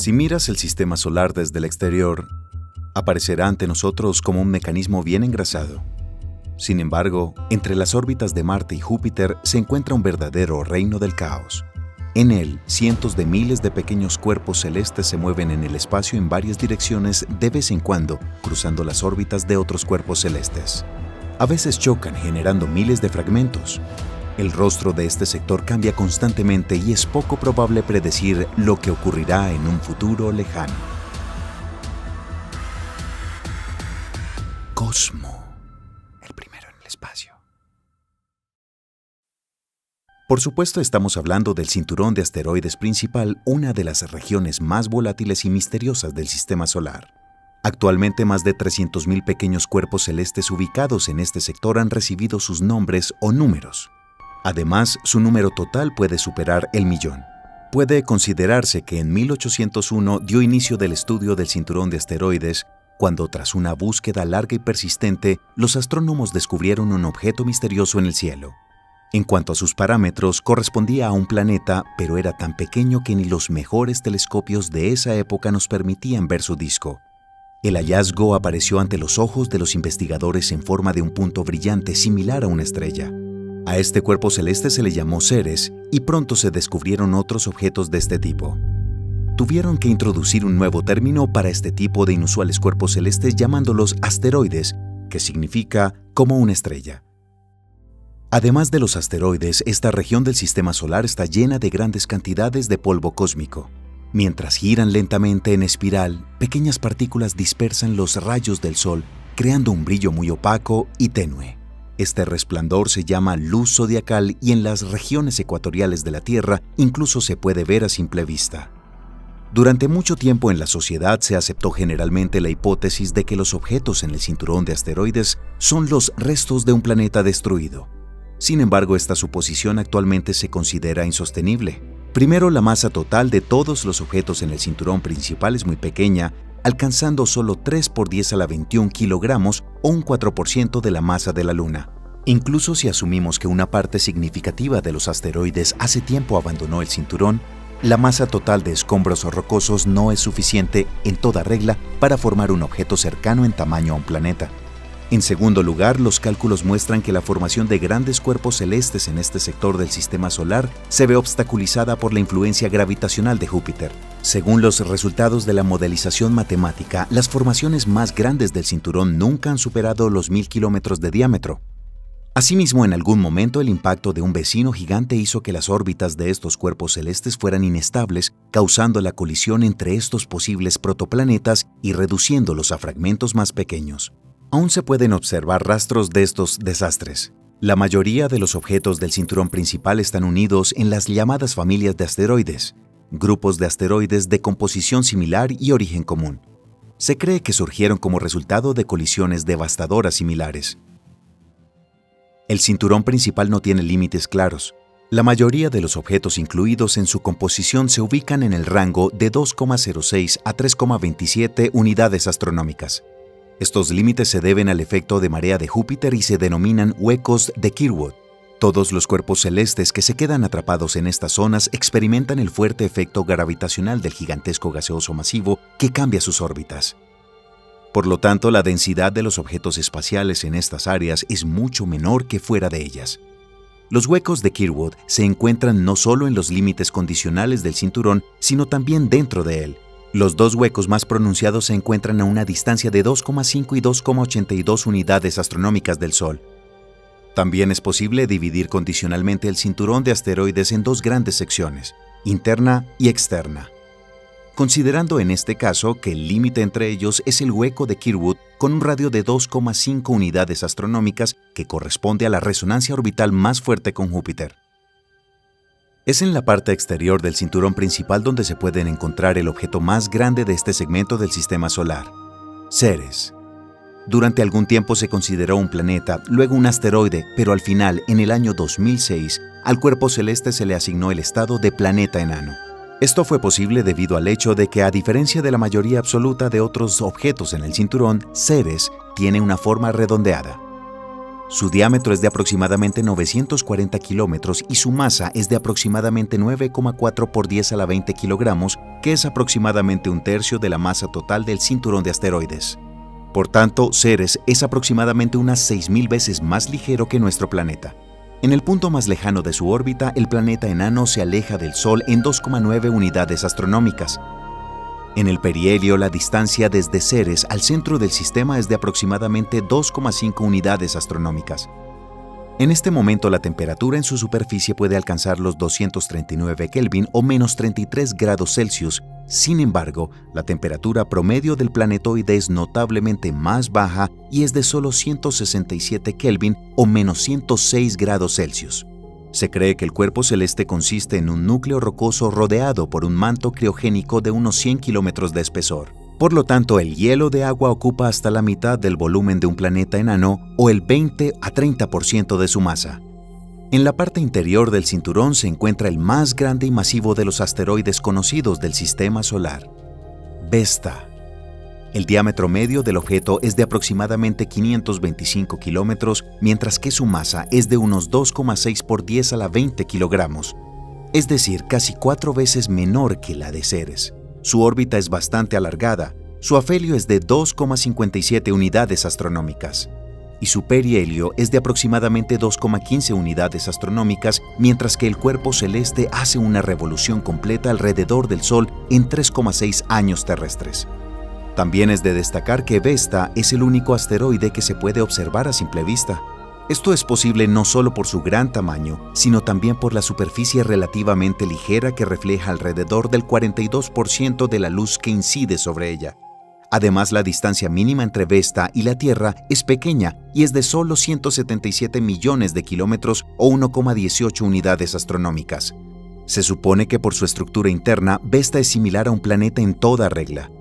Si miras el sistema solar desde el exterior, aparecerá ante nosotros como un mecanismo bien engrasado. Sin embargo, entre las órbitas de Marte y Júpiter se encuentra un verdadero reino del caos. En él, cientos de miles de pequeños cuerpos celestes se mueven en el espacio en varias direcciones de vez en cuando, cruzando las órbitas de otros cuerpos celestes. A veces chocan, generando miles de fragmentos. El rostro de este sector cambia constantemente y es poco probable predecir lo que ocurrirá en un futuro lejano. Cosmo, el primero en el espacio. Por supuesto, estamos hablando del cinturón de asteroides principal, una de las regiones más volátiles y misteriosas del sistema solar. Actualmente, más de 300.000 pequeños cuerpos celestes ubicados en este sector han recibido sus nombres o números. Además, su número total puede superar el millón. Puede considerarse que en 1801 dio inicio del estudio del cinturón de asteroides, cuando tras una búsqueda larga y persistente, los astrónomos descubrieron un objeto misterioso en el cielo. En cuanto a sus parámetros, correspondía a un planeta, pero era tan pequeño que ni los mejores telescopios de esa época nos permitían ver su disco. El hallazgo apareció ante los ojos de los investigadores en forma de un punto brillante similar a una estrella. A este cuerpo celeste se le llamó Ceres y pronto se descubrieron otros objetos de este tipo. Tuvieron que introducir un nuevo término para este tipo de inusuales cuerpos celestes llamándolos asteroides, que significa como una estrella. Además de los asteroides, esta región del sistema solar está llena de grandes cantidades de polvo cósmico. Mientras giran lentamente en espiral, pequeñas partículas dispersan los rayos del Sol, creando un brillo muy opaco y tenue. Este resplandor se llama luz zodiacal y en las regiones ecuatoriales de la Tierra incluso se puede ver a simple vista. Durante mucho tiempo en la sociedad se aceptó generalmente la hipótesis de que los objetos en el cinturón de asteroides son los restos de un planeta destruido. Sin embargo, esta suposición actualmente se considera insostenible. Primero, la masa total de todos los objetos en el cinturón principal es muy pequeña, alcanzando solo 3 por 10 a la 21 kilogramos o un 4% de la masa de la Luna. Incluso si asumimos que una parte significativa de los asteroides hace tiempo abandonó el cinturón, la masa total de escombros rocosos no es suficiente, en toda regla, para formar un objeto cercano en tamaño a un planeta. En segundo lugar, los cálculos muestran que la formación de grandes cuerpos celestes en este sector del sistema solar se ve obstaculizada por la influencia gravitacional de Júpiter. Según los resultados de la modelización matemática, las formaciones más grandes del cinturón nunca han superado los 1000 kilómetros de diámetro. Asimismo, en algún momento el impacto de un vecino gigante hizo que las órbitas de estos cuerpos celestes fueran inestables, causando la colisión entre estos posibles protoplanetas y reduciéndolos a fragmentos más pequeños. Aún se pueden observar rastros de estos desastres. La mayoría de los objetos del cinturón principal están unidos en las llamadas familias de asteroides, grupos de asteroides de composición similar y origen común. Se cree que surgieron como resultado de colisiones devastadoras similares. El cinturón principal no tiene límites claros. La mayoría de los objetos incluidos en su composición se ubican en el rango de 2,06 a 3,27 unidades astronómicas. Estos límites se deben al efecto de marea de Júpiter y se denominan huecos de Kirkwood. Todos los cuerpos celestes que se quedan atrapados en estas zonas experimentan el fuerte efecto gravitacional del gigantesco gaseoso masivo que cambia sus órbitas. Por lo tanto, la densidad de los objetos espaciales en estas áreas es mucho menor que fuera de ellas. Los huecos de Kirkwood se encuentran no solo en los límites condicionales del cinturón, sino también dentro de él. Los dos huecos más pronunciados se encuentran a una distancia de 2,5 y 2,82 unidades astronómicas del Sol. También es posible dividir condicionalmente el cinturón de asteroides en dos grandes secciones, interna y externa. Considerando en este caso que el límite entre ellos es el hueco de Kirkwood con un radio de 2,5 unidades astronómicas que corresponde a la resonancia orbital más fuerte con Júpiter. Es en la parte exterior del cinturón principal donde se pueden encontrar el objeto más grande de este segmento del sistema solar, Ceres. Durante algún tiempo se consideró un planeta, luego un asteroide, pero al final, en el año 2006, al cuerpo celeste se le asignó el estado de planeta enano. Esto fue posible debido al hecho de que, a diferencia de la mayoría absoluta de otros objetos en el cinturón, Ceres tiene una forma redondeada. Su diámetro es de aproximadamente 940 kilómetros y su masa es de aproximadamente 9,4 por 10 a la 20 kilogramos, que es aproximadamente un tercio de la masa total del cinturón de asteroides. Por tanto, Ceres es aproximadamente unas 6.000 veces más ligero que nuestro planeta. En el punto más lejano de su órbita, el planeta enano se aleja del Sol en 2,9 unidades astronómicas. En el perihelio, la distancia desde Ceres al centro del sistema es de aproximadamente 2,5 unidades astronómicas. En este momento, la temperatura en su superficie puede alcanzar los 239 Kelvin o menos 33 grados Celsius. Sin embargo, la temperatura promedio del planetoide es notablemente más baja y es de solo 167 Kelvin o menos 106 grados Celsius. Se cree que el cuerpo celeste consiste en un núcleo rocoso rodeado por un manto criogénico de unos 100 kilómetros de espesor. Por lo tanto, el hielo de agua ocupa hasta la mitad del volumen de un planeta enano o el 20 a 30% de su masa. En la parte interior del cinturón se encuentra el más grande y masivo de los asteroides conocidos del Sistema Solar, Vesta. El diámetro medio del objeto es de aproximadamente 525 kilómetros, mientras que su masa es de unos 2,6 por 10 a la 20 kilogramos, es decir, casi 4 veces menor que la de Ceres. Su órbita es bastante alargada, su afelio es de 2,57 unidades astronómicas, y su perihelio es de aproximadamente 2,15 unidades astronómicas, mientras que el cuerpo celeste hace una revolución completa alrededor del Sol en 3,6 años terrestres. También es de destacar que Vesta es el único asteroide que se puede observar a simple vista. Esto es posible no solo por su gran tamaño, sino también por la superficie relativamente ligera que refleja alrededor del 42% de la luz que incide sobre ella. Además, la distancia mínima entre Vesta y la Tierra es pequeña y es de solo 177 millones de kilómetros o 1,18 unidades astronómicas. Se supone que por su estructura interna, Vesta es similar a un planeta en toda regla.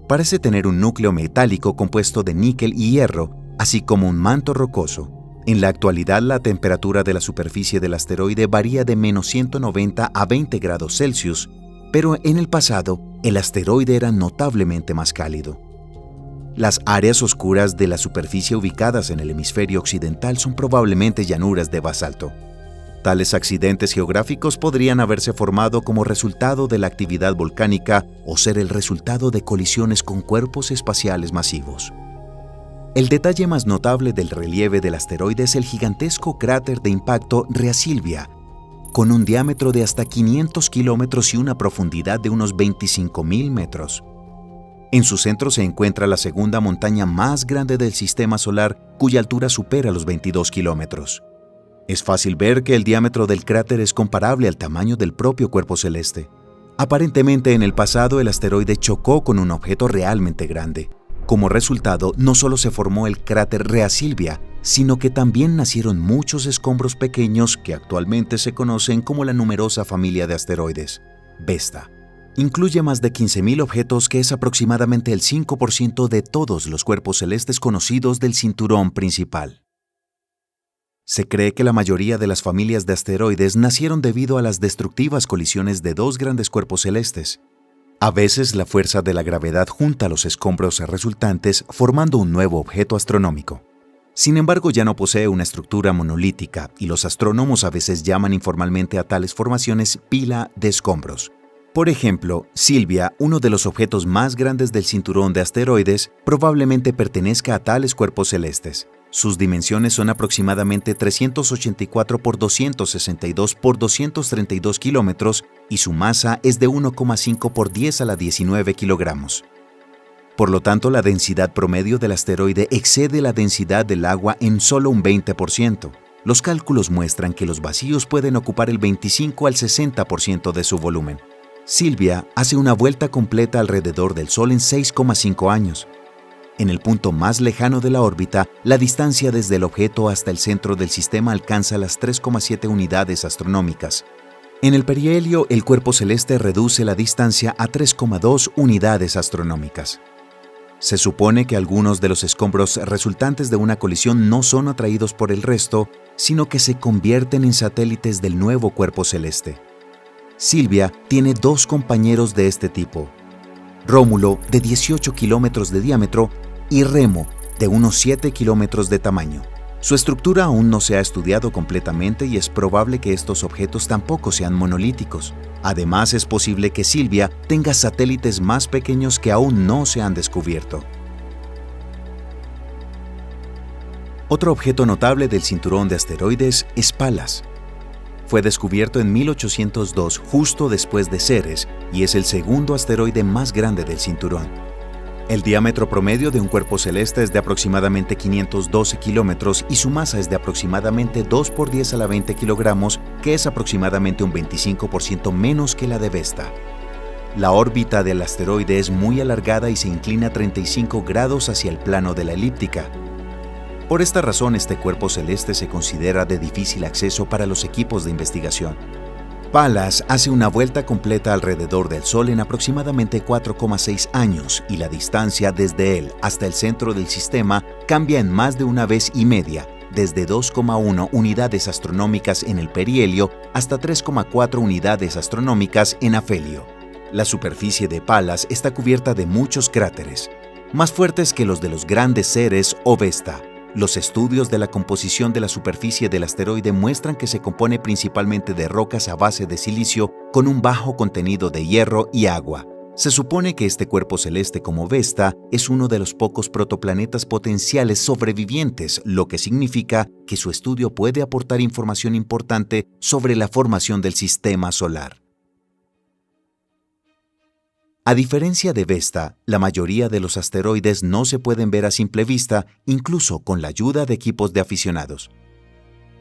Parece tener un núcleo metálico compuesto de níquel y hierro, así como un manto rocoso. En la actualidad, la temperatura de la superficie del asteroide varía de menos 190 a 20 grados Celsius, pero en el pasado, el asteroide era notablemente más cálido. Las áreas oscuras de la superficie ubicadas en el hemisferio occidental son probablemente llanuras de basalto. Tales accidentes geográficos podrían haberse formado como resultado de la actividad volcánica o ser el resultado de colisiones con cuerpos espaciales masivos. El detalle más notable del relieve del asteroide es el gigantesco cráter de impacto Rhea Silvia, con un diámetro de hasta 500 kilómetros y una profundidad de unos 25.000 metros. En su centro se encuentra la segunda montaña más grande del Sistema Solar, cuya altura supera los 22 kilómetros. Es fácil ver que el diámetro del cráter es comparable al tamaño del propio cuerpo celeste. Aparentemente, en el pasado, el asteroide chocó con un objeto realmente grande. Como resultado, no solo se formó el cráter Rhea Silvia, sino que también nacieron muchos escombros pequeños que actualmente se conocen como la numerosa familia de asteroides, Vesta. Incluye más de 15.000 objetos, que es aproximadamente el 5% de todos los cuerpos celestes conocidos del cinturón principal. Se cree que la mayoría de las familias de asteroides nacieron debido a las destructivas colisiones de dos grandes cuerpos celestes. A veces la fuerza de la gravedad junta los escombros resultantes formando un nuevo objeto astronómico. Sin embargo, ya no posee una estructura monolítica y los astrónomos a veces llaman informalmente a tales formaciones pila de escombros. Por ejemplo, Silvia, uno de los objetos más grandes del cinturón de asteroides, probablemente pertenezca a tales cuerpos celestes. Sus dimensiones son aproximadamente 384 por 262 por 232 kilómetros y su masa es de 1,5 por 10 a la 19 kilogramos. Por lo tanto, la densidad promedio del asteroide excede la densidad del agua en solo un 20%. Los cálculos muestran que los vacíos pueden ocupar el 25 al 60% de su volumen. Silvia hace una vuelta completa alrededor del Sol en 6,5 años. En el punto más lejano de la órbita, la distancia desde el objeto hasta el centro del sistema alcanza las 3,7 unidades astronómicas. En el perihelio, el cuerpo celeste reduce la distancia a 3,2 unidades astronómicas. Se supone que algunos de los escombros resultantes de una colisión no son atraídos por el resto, sino que se convierten en satélites del nuevo cuerpo celeste. Silvia tiene dos compañeros de este tipo: Rómulo, de 18 kilómetros de diámetro, y Remo, de unos 7 kilómetros de tamaño. Su estructura aún no se ha estudiado completamente y es probable que estos objetos tampoco sean monolíticos. Además, es posible que Sylvia tenga satélites más pequeños que aún no se han descubierto. Otro objeto notable del cinturón de asteroides es Pallas. Fue descubierto en 1802, justo después de Ceres, y es el segundo asteroide más grande del cinturón. El diámetro promedio de un cuerpo celeste es de aproximadamente 512 kilómetros y su masa es de aproximadamente 2 por 10 a la 20 kilogramos, que es aproximadamente un 25% menos que la de Vesta. La órbita del asteroide es muy alargada y se inclina 35 grados hacia el plano de la elíptica. Por esta razón, este cuerpo celeste se considera de difícil acceso para los equipos de investigación. Pallas hace una vuelta completa alrededor del Sol en aproximadamente 4,6 años y la distancia desde él hasta el centro del sistema cambia en más de una vez y media, desde 2,1 unidades astronómicas en el perihelio hasta 3,4 unidades astronómicas en afelio. La superficie de Pallas está cubierta de muchos cráteres, más fuertes que los de los grandes Ceres o Vesta. Los estudios de la composición de la superficie del asteroide muestran que se compone principalmente de rocas a base de silicio con un bajo contenido de hierro y agua. Se supone que este cuerpo celeste como Vesta es uno de los pocos protoplanetas potenciales sobrevivientes, lo que significa que su estudio puede aportar información importante sobre la formación del sistema solar. A diferencia de Vesta, la mayoría de los asteroides no se pueden ver a simple vista, incluso con la ayuda de equipos de aficionados.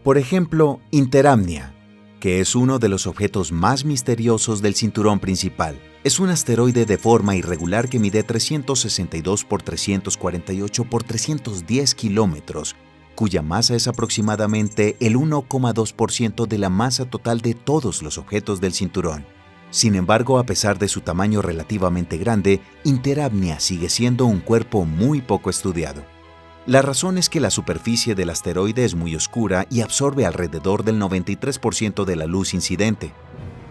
Por ejemplo, Interamnia, que es uno de los objetos más misteriosos del cinturón principal. Es un asteroide de forma irregular que mide 362 por 348 por 310 kilómetros, cuya masa es aproximadamente el 1,2% de la masa total de todos los objetos del cinturón. Sin embargo, a pesar de su tamaño relativamente grande, Interamnia sigue siendo un cuerpo muy poco estudiado. La razón es que la superficie del asteroide es muy oscura y absorbe alrededor del 93% de la luz incidente.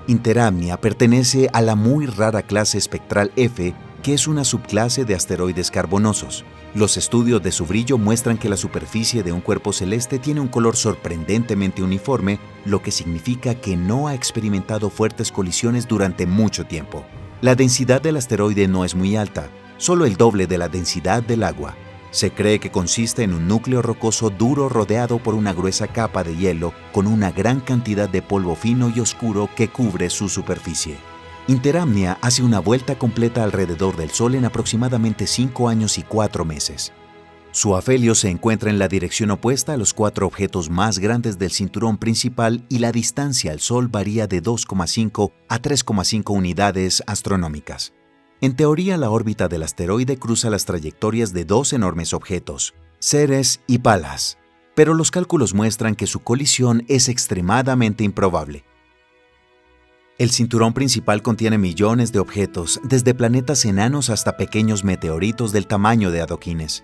Interamnia pertenece a la muy rara clase espectral F, que es una subclase de asteroides carbonosos. Los estudios de su brillo muestran que la superficie de un cuerpo celeste tiene un color sorprendentemente uniforme, lo que significa que no ha experimentado fuertes colisiones durante mucho tiempo. La densidad del asteroide no es muy alta, solo el doble de la densidad del agua. Se cree que consiste en un núcleo rocoso duro rodeado por una gruesa capa de hielo con una gran cantidad de polvo fino y oscuro que cubre su superficie. Interamnia hace una vuelta completa alrededor del Sol en aproximadamente 5 años y 4 meses. Su afelio se encuentra en la dirección opuesta a los 4 objetos más grandes del cinturón principal y la distancia al Sol varía de 2,5 a 3,5 unidades astronómicas. En teoría, la órbita del asteroide cruza las trayectorias de 2 enormes objetos, Ceres y Pallas, pero los cálculos muestran que su colisión es extremadamente improbable. El cinturón principal contiene millones de objetos, desde planetas enanos hasta pequeños meteoritos del tamaño de adoquines.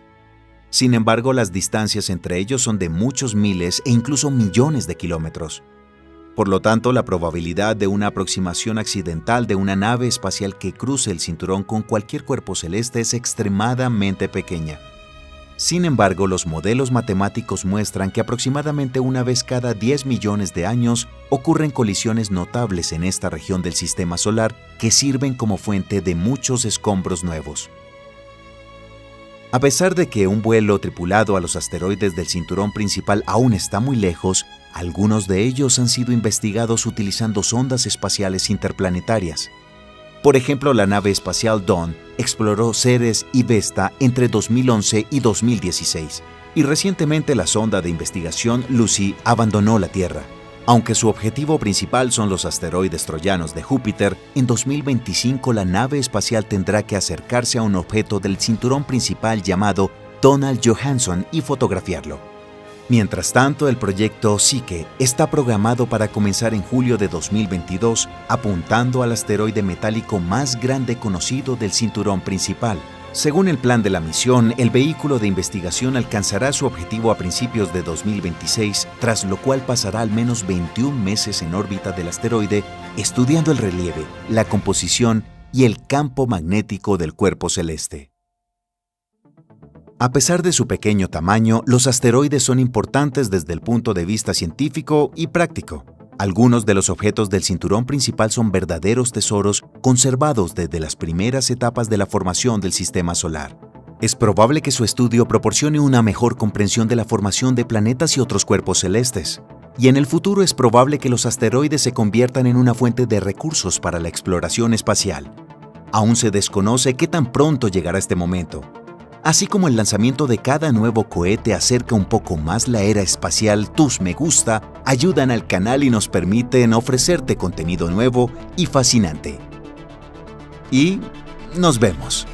Sin embargo, las distancias entre ellos son de muchos miles e incluso millones de kilómetros. Por lo tanto, la probabilidad de una aproximación accidental de una nave espacial que cruce el cinturón con cualquier cuerpo celeste es extremadamente pequeña. Sin embargo, los modelos matemáticos muestran que aproximadamente una vez cada 10 millones de años ocurren colisiones notables en esta región del sistema solar que sirven como fuente de muchos escombros nuevos. A pesar de que un vuelo tripulado a los asteroides del cinturón principal aún está muy lejos, algunos de ellos han sido investigados utilizando sondas espaciales interplanetarias. Por ejemplo, la nave espacial Dawn exploró Ceres y Vesta entre 2011 y 2016, y recientemente la sonda de investigación Lucy abandonó la Tierra. Aunque su objetivo principal son los asteroides troyanos de Júpiter, en 2025 la nave espacial tendrá que acercarse a un objeto del cinturón principal llamado Donald Johanson y fotografiarlo. Mientras tanto, el proyecto Psyche está programado para comenzar en julio de 2022, apuntando al asteroide metálico más grande conocido del cinturón principal. Según el plan de la misión, el vehículo de investigación alcanzará su objetivo a principios de 2026, tras lo cual pasará al menos 21 meses en órbita del asteroide, estudiando el relieve, la composición y el campo magnético del cuerpo celeste. A pesar de su pequeño tamaño, los asteroides son importantes desde el punto de vista científico y práctico. Algunos de los objetos del cinturón principal son verdaderos tesoros conservados desde las primeras etapas de la formación del sistema solar. Es probable que su estudio proporcione una mejor comprensión de la formación de planetas y otros cuerpos celestes. Y en el futuro es probable que los asteroides se conviertan en una fuente de recursos para la exploración espacial. Aún se desconoce qué tan pronto llegará este momento. Así como el lanzamiento de cada nuevo cohete acerca un poco más la era espacial, tus me gusta ayudan al canal y nos permiten ofrecerte contenido nuevo y fascinante. Y nos vemos.